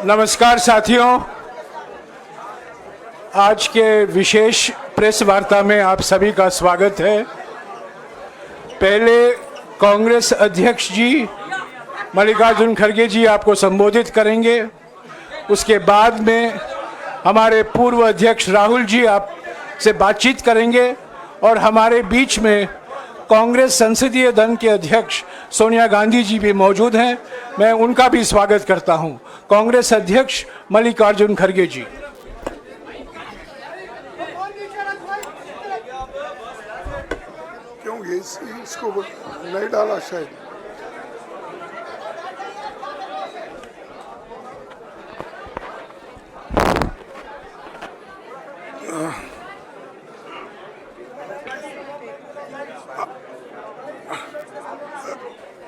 नमस्कार साथियों, आज के विशेष प्रेस वार्ता में आप सभी का स्वागत है। पहले कांग्रेस अध्यक्ष जी मल्लिकार्जुन खड़गे जी आपको संबोधित करेंगे। उसके बाद में हमारे पूर्व अध्यक्ष राहुल जी आपसे बातचीत करेंगे और हमारे बीच में कांग्रेस संसदीय दल के अध्यक्ष सोनिया गांधी जी भी मौजूद हैं। मैं उनका भी स्वागत करता हूं। कांग्रेस अध्यक्ष मल्लिकार्जुन खड़गे जी। क्यों इसको नहीं डाला शायद।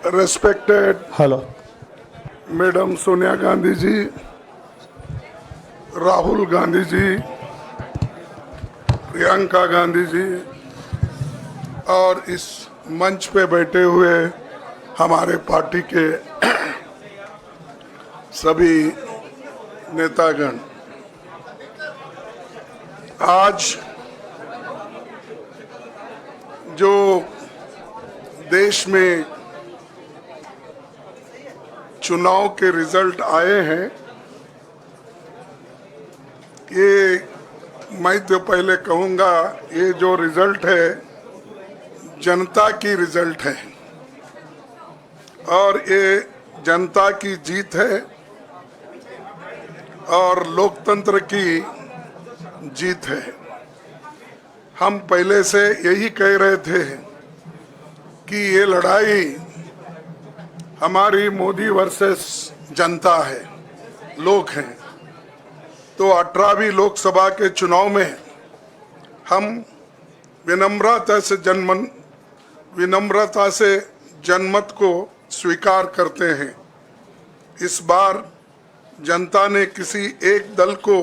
Respected hello madam Sonia Gandhi ji, Rahul Gandhi ji, Priyanka Gandhi ji और इस मंच पे बैठे हुए हमारे पार्टी के सभी नेतागण, आज जो देश में चुनाव के रिजल्ट आए हैं, ये मैं तो पहले कहूँगा, ये जो रिजल्ट है जनता की रिजल्ट है और ये जनता की जीत है और लोकतंत्र की जीत है। हम पहले से यही कह रहे थे कि ये लड़ाई हमारी मोदी वर्सेस जनता है, लोग हैं। तो 18वीं लोकसभा के चुनाव में हम विनम्रता से जनमत को स्वीकार करते हैं। इस बार जनता ने किसी एक दल को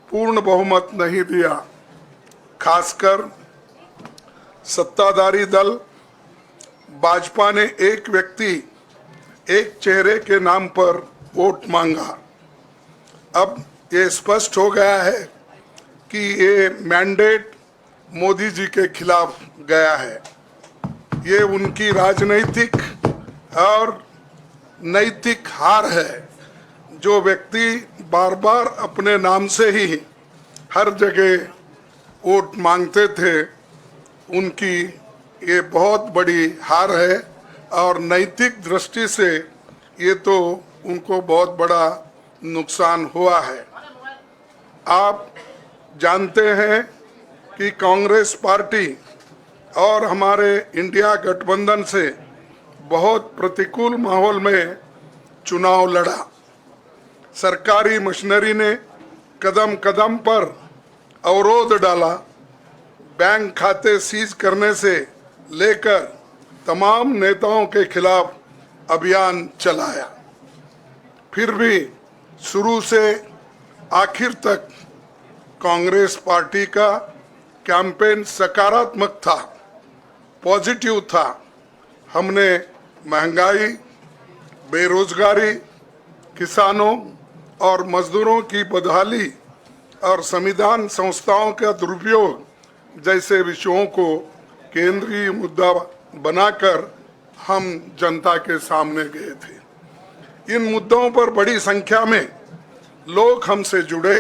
पूर्ण बहुमत नहीं दिया, खासकर सत्ताधारी दल भाजपा ने एक व्यक्ति एक चेहरे के नाम पर वोट मांगा। अब ये स्पष्ट हो गया है कि ये मैंडेट मोदी जी के खिलाफ गया है। ये उनकी राजनीतिक और नैतिक हार है। जो व्यक्ति बार बार अपने नाम से ही हर जगह वोट मांगते थे, उनकी ये बहुत बड़ी हार है और नैतिक दृष्टि से ये तो उनको बहुत बड़ा नुकसान हुआ है। आप जानते हैं कि कांग्रेस पार्टी और हमारे इंडिया गठबंधन से बहुत प्रतिकूल माहौल में चुनाव लड़ा। सरकारी मशीनरी ने कदम कदम पर अवरोध डाला। बैंक खाते सीज करने से लेकर तमाम नेताओं के खिलाफ अभियान चलाया। फिर भी शुरू से आखिर तक कांग्रेस पार्टी का कैंपेन सकारात्मक था, पॉजिटिव था। हमने महंगाई, बेरोजगारी, किसानों और मजदूरों की बदहाली और संविधान संस्थाओं का दुरुपयोग जैसे विषयों को केंद्रीय मुद्दा बनाकर हम जनता के सामने गए थे। इन मुद्दों पर बड़ी संख्या में लोग हमसे जुड़े,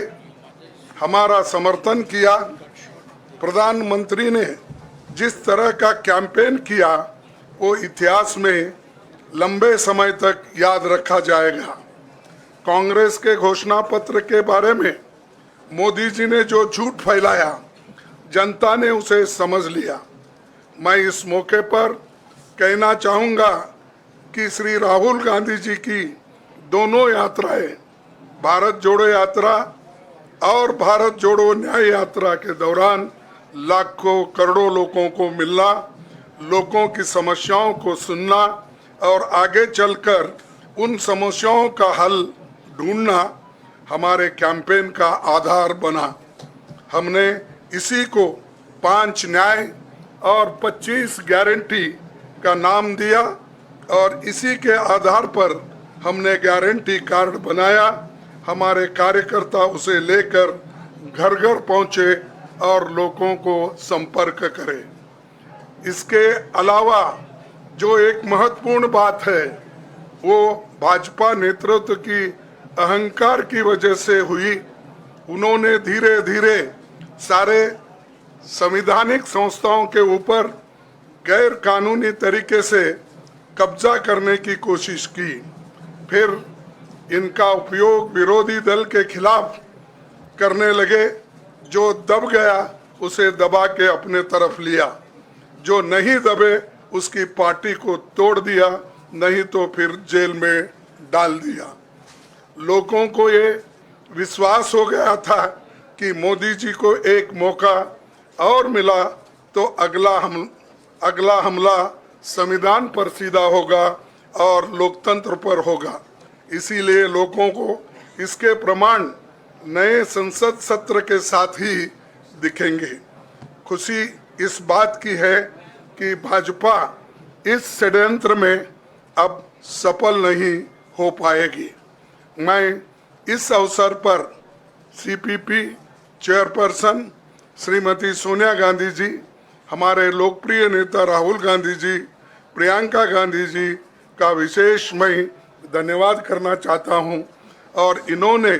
हमारा समर्थन किया। प्रधानमंत्री ने जिस तरह का कैंपेन किया वो इतिहास में लंबे समय तक याद रखा जाएगा। कांग्रेस के घोषणा पत्र के बारे में मोदी जी ने जो झूठ फैलाया, जनता ने उसे समझ लिया। मैं इस मौके पर कहना चाहूँगा कि श्री राहुल गांधी जी की दोनों यात्राएं, भारत जोड़ो यात्रा और भारत जोड़ो न्याय यात्रा के दौरान लाखों करोड़ों लोगों को मिलना, लोगों की समस्याओं को सुनना और आगे चलकर उन समस्याओं का हल ढूंढना हमारे कैंपेन का आधार बना। हमने इसी को 5 न्याय और 25 गारंटी का नाम दिया और इसी के आधार पर हमने गारंटी कार्ड बनाया, हमारे कार्यकर्ता उसे लेकर घर घर पहुंचे और लोगों को संपर्क करें। इसके अलावा जो एक महत्वपूर्ण बात है वो भाजपा नेतृत्व की अहंकार की वजह से हुई। उन्होंने धीरे धीरे सारे संवैधानिक संस्थाओं के ऊपर गैर कानूनी तरीके से कब्जा करने की कोशिश की। फिर इनका उपयोग विरोधी दल के खिलाफ करने लगे। जो दब गया उसे दबा के अपने तरफ लिया, जो नहीं दबे उसकी पार्टी को तोड़ दिया, नहीं तो फिर जेल में डाल दिया। लोगों को ये विश्वास हो गया था कि मोदी जी को एक मौका और मिला तो अगला हमला संविधान पर सीधा होगा और लोकतंत्र पर होगा। इसीलिए लोगों को इसके प्रमाण नए संसद सत्र के साथ ही दिखेंगे। खुशी इस बात की है कि भाजपा इस षड्यंत्र में अब सफल नहीं हो पाएगी। मैं इस अवसर पर सीपीपी चेयरपर्सन श्रीमती सोनिया गांधी जी, हमारे लोकप्रिय नेता राहुल गांधी जी, प्रियंका गांधी जी का विशेष मैं धन्यवाद करना चाहता हूं। और इन्होंने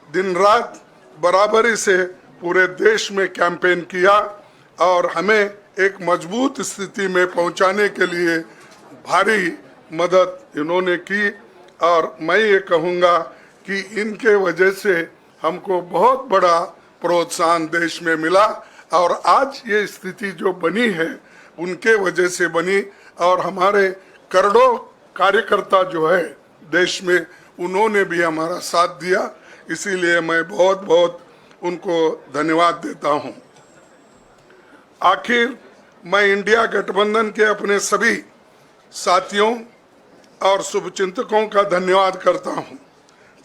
दिन रात बराबरी से पूरे देश में कैंपेन किया और हमें एक मजबूत स्थिति में पहुंचाने के लिए भारी मदद इन्होंने की। और मैं ये कहूँगा कि इनके वजह से हमको बहुत बड़ा प्रोत्साहन देश में मिला और आज ये स्थिति जो बनी है उनके वजह से बनी। और हमारे करोड़ों कार्यकर्ता जो है देश में, उन्होंने भी हमारा साथ दिया। इसीलिए मैं बहुत बहुत उनको धन्यवाद देता हूं। आखिर मैं इंडिया गठबंधन के अपने सभी साथियों और शुभचिंतकों का धन्यवाद करता हूं।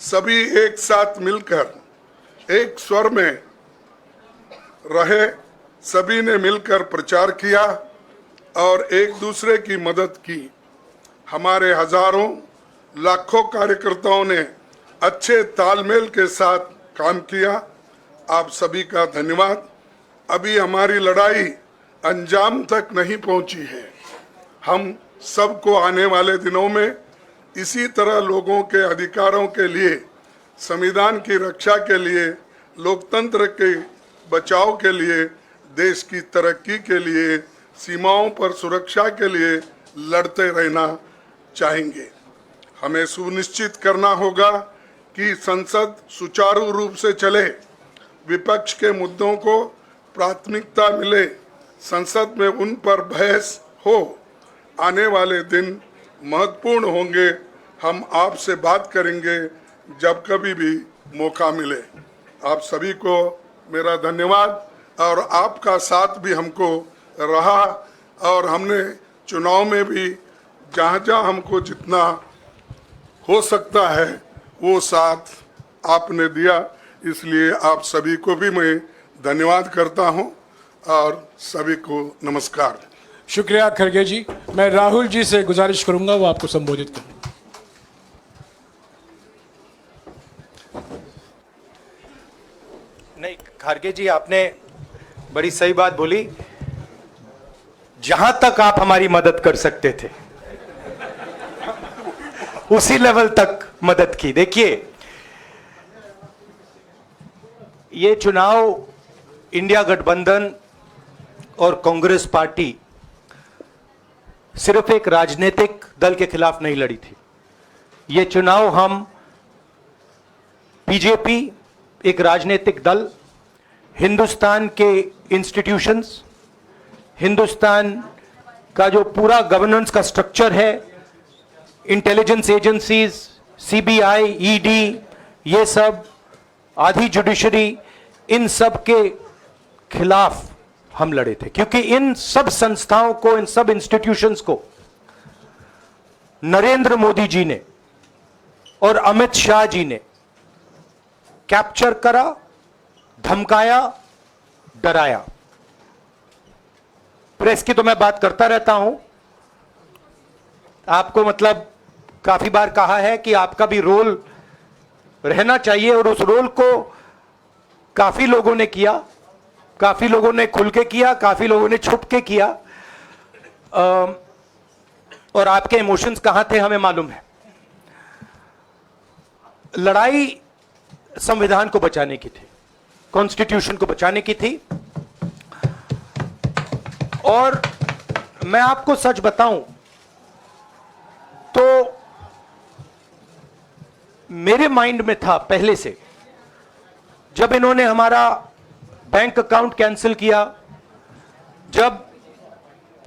सभी एक साथ मिलकर एक स्वर में रहे, सभी ने मिलकर प्रचार किया और एक दूसरे की मदद की। हमारे हजारों लाखों कार्यकर्ताओं ने अच्छे तालमेल के साथ काम किया। आप सभी का धन्यवाद। अभी हमारी लड़ाई अंजाम तक नहीं पहुंची है। हम सबको आने वाले दिनों में इसी तरह लोगों के अधिकारों के लिए, संविधान की रक्षा के लिए, लोकतंत्र के बचाव के लिए, देश की तरक्की के लिए, सीमाओं पर सुरक्षा के लिए लड़ते रहना चाहेंगे। हमें सुनिश्चित करना होगा कि संसद सुचारू रूप से चले, विपक्ष के मुद्दों को प्राथमिकता मिले, संसद में उन पर बहस हो। आने वाले दिन महत्वपूर्ण होंगे। हम आपसे बात करेंगे जब कभी भी मौका मिले। आप सभी को मेरा धन्यवाद। और आपका साथ भी हमको रहा और हमने चुनाव में भी जहाँ जहाँ हमको जितना हो सकता है वो साथ आपने दिया। इसलिए आप सभी को भी मैं धन्यवाद करता हूँ और सभी को नमस्कार। शुक्रिया खड़गे जी। मैं राहुल जी से गुजारिश करूंगा वो आपको संबोधित करें। नहीं, खड़गे जी आपने बड़ी सही बात बोली। जहां तक आप हमारी मदद कर सकते थे उसी लेवल तक मदद की। देखिए, ये चुनाव इंडिया गठबंधन और कांग्रेस पार्टी सिर्फ एक राजनीतिक दल के खिलाफ नहीं लड़ी थी। ये चुनाव हम बीजेपी, एक राजनीतिक दल, हिंदुस्तान के इंस्टीट्यूशंस, हिंदुस्तान का जो पूरा गवर्नेंस का स्ट्रक्चर है, इंटेलिजेंस एजेंसीज, सीबीआई, ईडी, ये सब, आधी जुडिशरी, इन सब के खिलाफ हम लड़े थे। क्योंकि इन सब संस्थाओं को, इन सब इंस्टीट्यूशंस को नरेंद्र मोदी जी ने और अमित शाह जी ने कैप्चर करा, धमकाया, डराया। प्रेस की तो मैं बात करता रहता हूं, आपको मतलब काफी बार कहा है कि आपका भी रोल रहना चाहिए, और उस रोल को काफी लोगों ने किया, काफी लोगों ने खुल के किया, काफी लोगों ने छुप के किया, और आपके इमोशंस कहां थे हमें मालूम है। लड़ाई संविधान को बचाने की थी, कॉन्स्टिट्यूशन को बचाने की थी। और मैं आपको सच बताऊं तो मेरे माइंड में था पहले से, जब इन्होंने हमारा बैंक अकाउंट कैंसिल किया, जब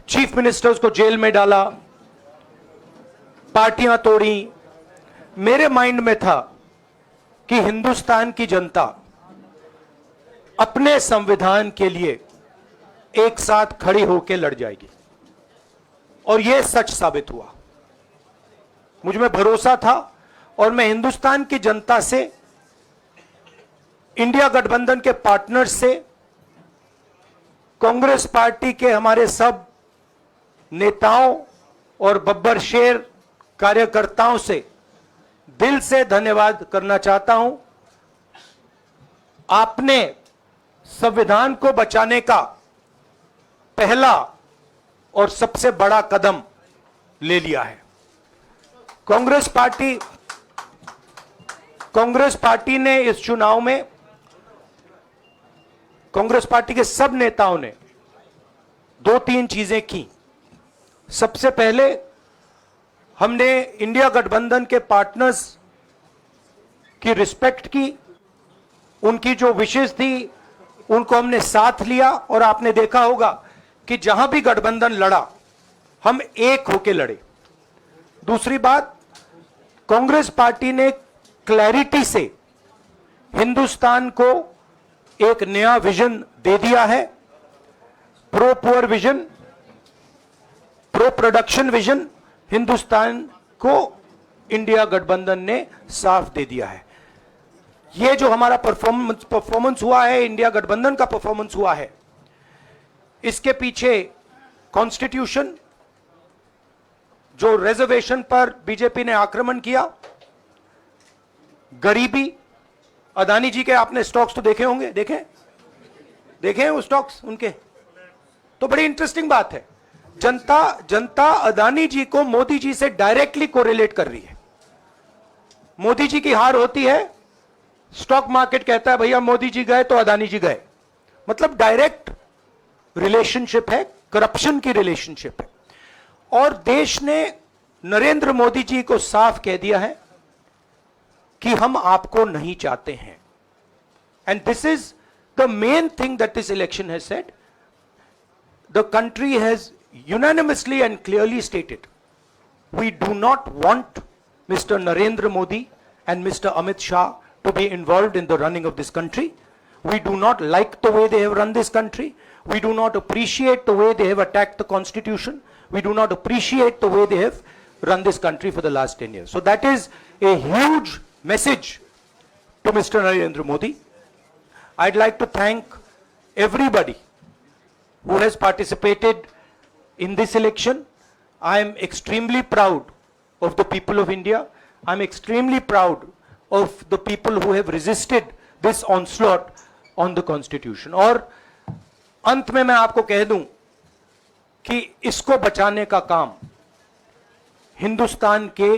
चीफ मिनिस्टर्स को जेल में डाला, पार्टियां तोड़ी, मेरे माइंड में था कि हिंदुस्तान की जनता अपने संविधान के लिए एक साथ खड़ी होकर लड़ जाएगी, और यह सच साबित हुआ। मुझ में भरोसा था, और मैं हिंदुस्तान की जनता से, इंडिया गठबंधन के पार्टनर्स से, कांग्रेस पार्टी के हमारे सब नेताओं और बब्बर शेर कार्यकर्ताओं से दिल से धन्यवाद करना चाहता हूं। आपने संविधान को बचाने का पहला और सबसे बड़ा कदम ले लिया है। कांग्रेस पार्टी ने इस चुनाव में, कांग्रेस पार्टी के सब नेताओं ने 2-3 चीजें की। सबसे पहले हमने इंडिया गठबंधन के पार्टनर्स की रिस्पेक्ट की, उनकी जो विशेष थी उनको हमने साथ लिया, और आपने देखा होगा कि जहां भी गठबंधन लड़ा हम एक होकर लड़े। दूसरी बात, कांग्रेस पार्टी ने क्लैरिटी से हिंदुस्तान को एक नया विजन दे दिया है, pro poor vision, pro production vision Hindustan को इंडिया गठबंधन ने साफ दे दिया है। यह जो हमारा परफॉर्मेंस हुआ है, इंडिया गठबंधन का परफॉर्मेंस हुआ है, इसके पीछे कॉन्स्टिट्यूशन, जो रिजर्वेशन पर बीजेपी ने आक्रमण किया, गरीबी, अदानी जी के आपने स्टॉक्स तो देखे होंगे, देखे हैं वो स्टॉक्स उनके, तो बड़ी इंटरेस्टिंग बात है। जनता अदानी जी को मोदी जी से डायरेक्टली कोरिलेट कर रही है। मोदी जी की हार होती है, स्टॉक मार्केट कहता है भैया मोदी जी गए तो अदानी जी गए, मतलब डायरेक्ट रिलेशनशिप है, करप्शन की रिलेशनशिप है। और देश ने नरेंद्र मोदी जी को साफ कह दिया है कि हम आपको नहीं चाहते हैं। And this is the main thing that this election has said. The country has unanimously and clearly stated, we do not want Mr. Narendra Modi and Mr. Amit Shah to be involved in the running of this country. We do not like the way they have run this country. We do not appreciate the way they have attacked the constitution. We do not appreciate the way they have run this country for the last 10 years. So that is a huge message to Mr. Narendra Modi. I'd like to thank everybody who has participated in this election. I am extremely proud of the people of India. I am extremely proud of the people who have resisted this onslaught on the constitution. और अंत में मैं आपको कह दूं कि इसको बचाने का काम हिंदुस्तान के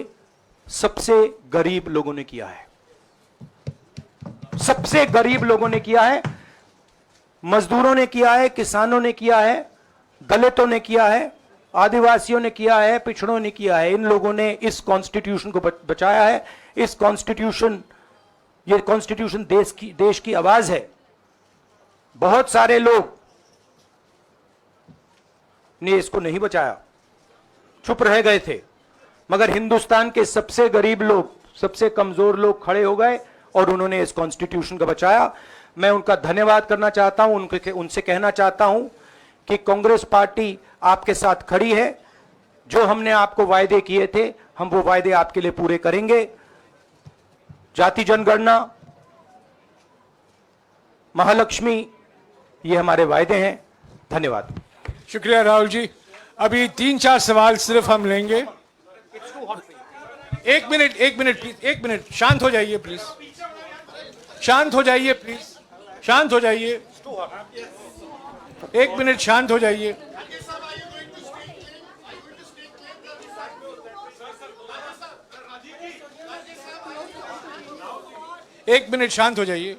सबसे गरीब लोगों ने किया है, सबसे गरीब लोगों ने किया है, मजदूरों ने किया है, किसानों ने किया है, दलितों ने किया है, आदिवासियों ने किया है, पिछड़ों ने किया है। इन लोगों ने इस कॉन्स्टिट्यूशन को बचाया है। इस कॉन्स्टिट्यूशन, ये कॉन्स्टिट्यूशन देश की आवाज है। बहुत सारे लोग ने इसको नहीं बचाया, चुप रह गए थे, मगर हिंदुस्तान के सबसे गरीब लोग, सबसे कमजोर लोग खड़े हो गए और उन्होंने इस कॉन्स्टिट्यूशन को बचाया। मैं उनका धन्यवाद करना चाहता हूं, उनसे कहना चाहता हूं कि कांग्रेस पार्टी आपके साथ खड़ी है। जो हमने आपको वायदे किए थे, हम वो वायदे आपके लिए पूरे करेंगे। जाति जनगणना, महालक्ष्मी, ये हमारे वायदे हैं। धन्यवाद। शुक्रिया राहुल जी। अभी 3-4 सवाल सिर्फ हम लेंगे। एक मिनट प्लीज, एक मिनट, शांत हो जाइए प्लीज, शांत हो जाइए प्लीज, शांत हो जाइए, एक मिनट शांत हो जाइए। एक मिनट शांत हो जाइए।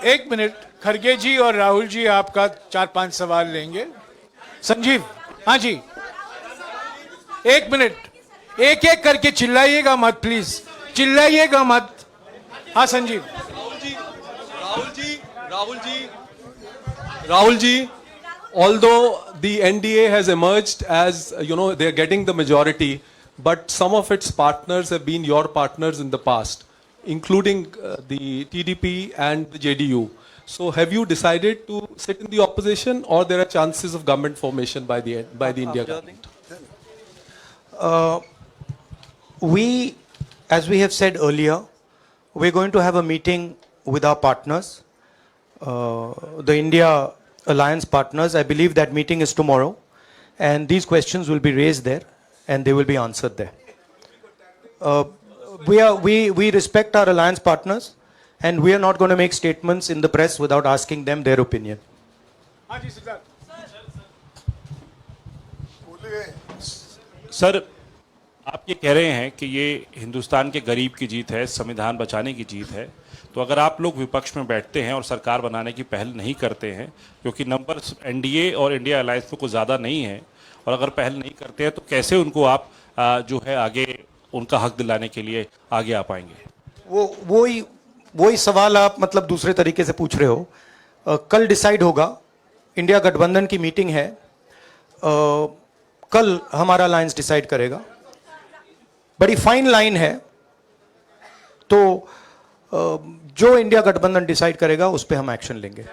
एक मिनट, खड़गे जी और राहुल जी आपका 4-5 सवाल लेंगे। संजीव, हाँ जी, एक मिनट, एक एक करके चिल्लाइएगा मत प्लीज, चिल्लाइएगा मत। हाँ Sanjeev. Rahul ji, although the NDA has emerged as, they're getting the majority, but some of its partners have been your partners in the past, including the TDP and the JDU. So have you decided to sit in the opposition, or there are chances of government formation by the India government? As we have said earlier, we're going to have a meeting with our partners, the India Alliance partners. I believe that meeting is tomorrow, and these questions will be raised there, and they will be answered there. We respect our alliance partners, and we are not going to make statements in the press without asking them their opinion. Sir, आप ये कह रहे हैं कि ये हिंदुस्तान के गरीब की जीत है, संविधान बचाने की जीत है, तो अगर आप लोग विपक्ष में बैठते हैं और सरकार बनाने की पहल नहीं करते हैं, क्योंकि नंबर एनडीए और इंडिया अलायंस में कुछ ज़्यादा नहीं है, और अगर पहल नहीं करते हैं तो कैसे उनको आप जो है आगे उनका हक दिलाने के लिए आगे आ पाएंगे? वही सवाल आप मतलब दूसरे तरीके से पूछ रहे हो। कल डिसाइड होगा, इंडिया गठबंधन की मीटिंग है, कल हमारा अलायंस डिसाइड करेगा। बड़ी फाइन लाइन है, तो जो इंडिया गठबंधन डिसाइड करेगा उस पे हम एक्शन लेंगे।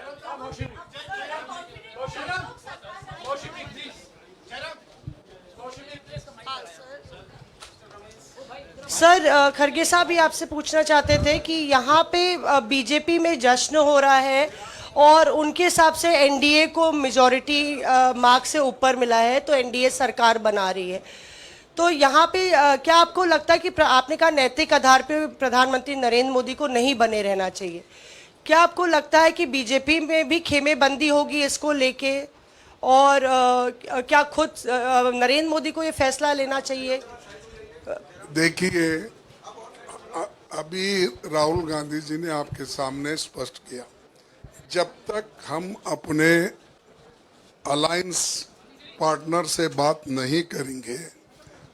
सर, खड़गे साहब भी आपसे पूछना चाहते थे कि यहाँ पे बीजेपी में जश्न हो रहा है और उनके हिसाब से एनडीए को मेजॉरिटी मार्क से ऊपर मिला है, तो एनडीए सरकार बना रही है। तो यहाँ पे क्या आपको लगता है कि आपने कहा नैतिक आधार पे प्रधानमंत्री नरेंद्र मोदी को नहीं बने रहना चाहिए, क्या आपको लगता है कि बीजेपी में भी खेमेबंदी होगी इसको लेके, और क्या खुद नरेंद्र मोदी को ये फैसला लेना चाहिए? देखिए, अभी राहुल गांधी जी ने आपके सामने स्पष्ट किया, जब तक हम अपने अलायंस पार्टनर से बात नहीं करेंगे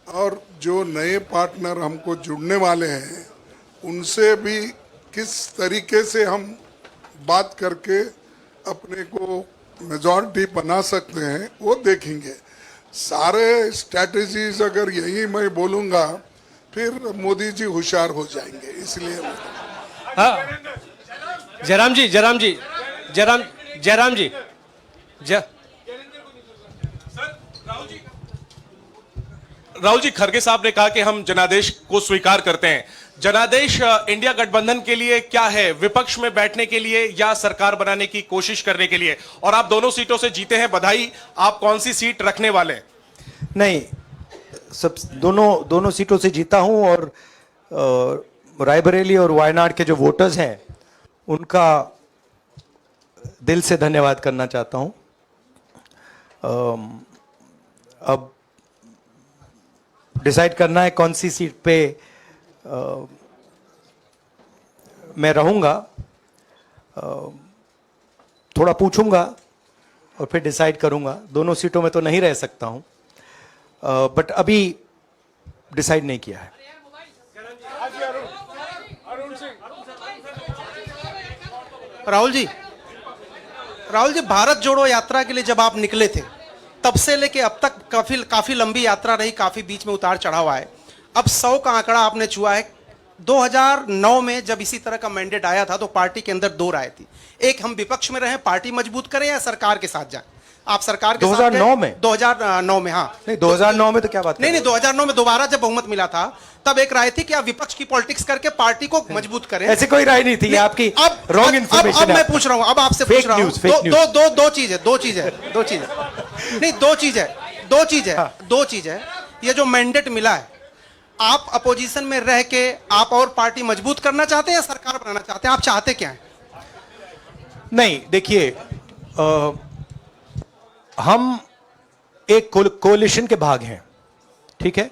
और जो नए पार्टनर हमको जुड़ने वाले हैं उनसे भी किस तरीके से हम बात करके अपने को मेजॉरिटी बना सकते हैं वो देखेंगे। सारे स्ट्रैटेजीज अगर यही मैं बोलूँगा फिर मोदी जी होशियार हो जाएंगे, इसलिए हाँ, जयराम जी, राहुल जी, खड़गे साहब ने कहा कि हम जनादेश को स्वीकार करते हैं। जनादेश इंडिया गठबंधन के लिए क्या है? विपक्ष में बैठने के लिए या सरकार बनाने की कोशिश करने के लिए? और आप दोनों सीटों से जीते हैं, बधाई। आप कौन सी सीट रखने वाले हैं? नहीं, सब दोनों सीटों से जीता हूं, और रायबरेली और वायनाड के जो वोटर्स हैं उनका दिल से धन्यवाद करना चाहता हूं। अब डिसाइड करना है कौन सी सीट पे मैं रहूंगा, थोड़ा पूछूंगा और फिर डिसाइड करूंगा। दोनों सीटों में तो नहीं रह सकता हूं, बट अभी डिसाइड नहीं किया है। राहुल जी, भारत जोड़ो यात्रा के लिए जब आप निकले थे तब से लेके अब तक काफी लंबी यात्रा रही, काफी बीच में उतार चढ़ाव आए। अब 100 का आंकड़ा आपने छुआ है। 2009 में जब इसी तरह का मैंडेट आया था तो पार्टी के अंदर दो राय थी, एक हम विपक्ष में रहें, पार्टी मजबूत करें, या सरकार के साथ जाएं। आप सरकार के 2009 में? 2009 में, हाँ। नहीं, 2009 में तो क्या बात नहीं नहीं, 2009 में दोबारा जब बहुमत मिला था तब एक राय थी कि आप विपक्ष की पॉलिटिक्स करके पार्टी को मजबूत करें। ऐसी कोई राय नहीं थी, ये आपकी अब रॉन्ग इन्फॉर्मेशन अब मैं पूछ रहा हूं, अब आपसे पूछ रहा हूं, दो चीज है, दो चीज नहीं, दो चीज है। ये जो मैंडेट मिला है, आप अपोजिशन में रह के आप और पार्टी मजबूत करना चाहते हैं या सरकार बनाना चाहते हैं? आप चाहते क्या है? नहीं, देखिए, हम एक कोalition के भाग हैं, ठीक है।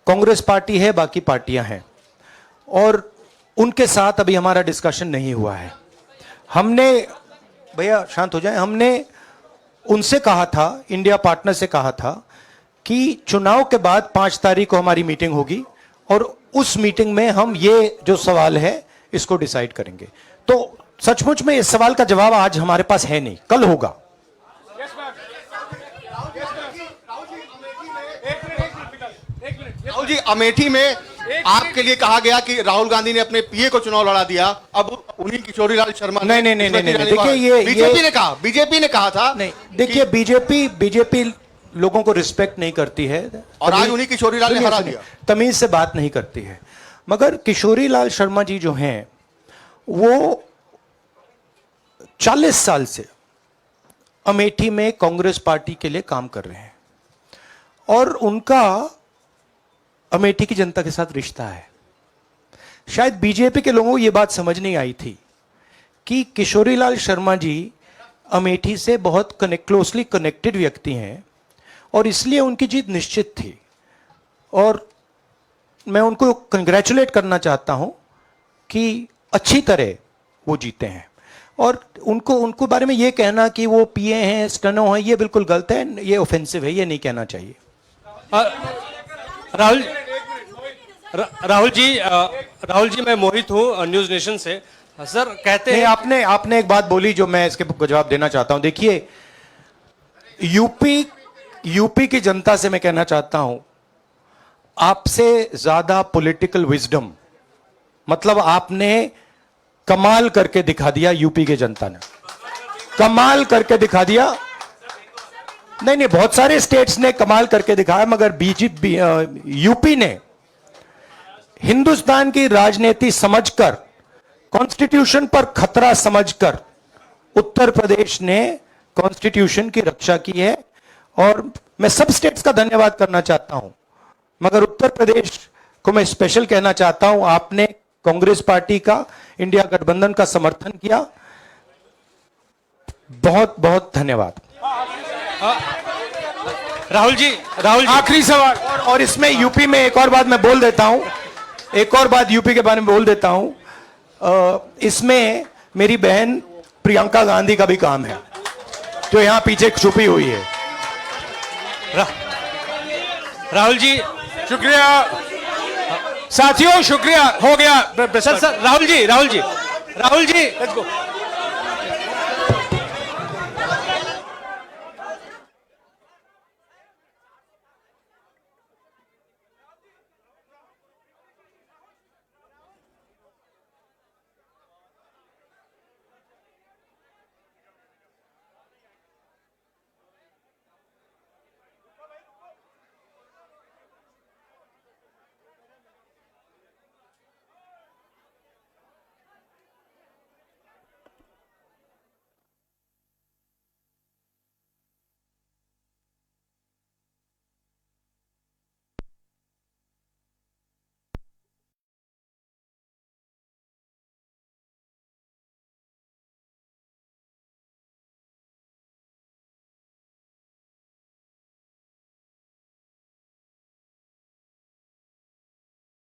कांग्रेस पार्टी है, बाकी पार्टियां हैं, और उनके साथ अभी हमारा डिस्कशन नहीं हुआ है। हमने, भैया शांत हो जाए, हमने उनसे कहा था, इंडिया पार्टनर से कहा था कि चुनाव के बाद 5 तारीख को हमारी मीटिंग होगी और उस मीटिंग में हम ये जो सवाल है इसको डिसाइड करेंगे। तो सचमुच में इस सवाल का जवाब आज हमारे पास है नहीं, कल होगा। राहुल जी, अमेठी में आपके लिए कहा गया कि राहुल गांधी ने अपने पीए को चुनाव लड़ा दिया, अब उन्हीं किशोरीलाल शर्मा नहीं, देखिए, ये बीजेपी ने कहा था। नहीं, देखिए, बीजेपी लोगों को रिस्पेक्ट नहीं करती है, और आज उन्हीं किशोरीलाल ने हरा दिया, तमीज से बात नहीं करती है। मगर किशोरीलाल शर्मा जी जो हैं, वो 40 साल से अमेठी में कांग्रेस पार्टी के लिए काम कर रहे हैं और उनका अमेठी की जनता के साथ रिश्ता है। शायद बीजेपी के लोगों को यह बात समझ नहीं आई थी कि किशोरीलाल शर्मा जी अमेठी से बहुत क्लोजली कनेक्टेड व्यक्ति हैं और इसलिए उनकी जीत निश्चित थी। और मैं उनको कंग्रेचुलेट करना चाहता हूं कि अच्छी तरह वो जीते हैं। और उनको बारे में ये कहना कि वो पीए हैं, स्टनो हैं, ये बिल्कुल गलत है, ये ऑफेंसिव है, ये नहीं कहना चाहिए। राहुल जी, मैं मोहित हूँ न्यूज नेशन से। सर कहते हैं, आपने एक बात बोली जो मैं इसके जवाब देना चाहता हूं। देखिए, यूपी की जनता से मैं कहना चाहता हूं, आपसे ज्यादा पॉलिटिकल विजडम, मतलब आपने कमाल करके दिखा दिया। यूपी की जनता ने कमाल करके दिखा दिया। नहीं, बहुत सारे स्टेट्स ने कमाल करके दिखाया, मगर बीजेपी यूपी ने हिंदुस्तान की राजनीति समझकर, कॉन्स्टिट्यूशन पर खतरा समझकर उत्तर प्रदेश ने कॉन्स्टिट्यूशन की रक्षा की है। और मैं सब स्टेट्स का धन्यवाद करना चाहता हूं, मगर उत्तर प्रदेश को मैं स्पेशल कहना चाहता हूं। आपने कांग्रेस पार्टी का, इंडिया गठबंधन का समर्थन किया, बहुत बहुत धन्यवाद। राहुल जी, आखिरी सवाल, और इसमें यूपी में एक और बात मैं बोल देता हूं, एक और बात यूपी के बारे में बोल देता हूं। इसमें मेरी बहन प्रियंका गांधी का भी काम है, जो यहां पीछे छुपी हुई है। राहुल जी, शुक्रिया साथियों, शुक्रिया, हो गया। Sir Rahul ji, let's go.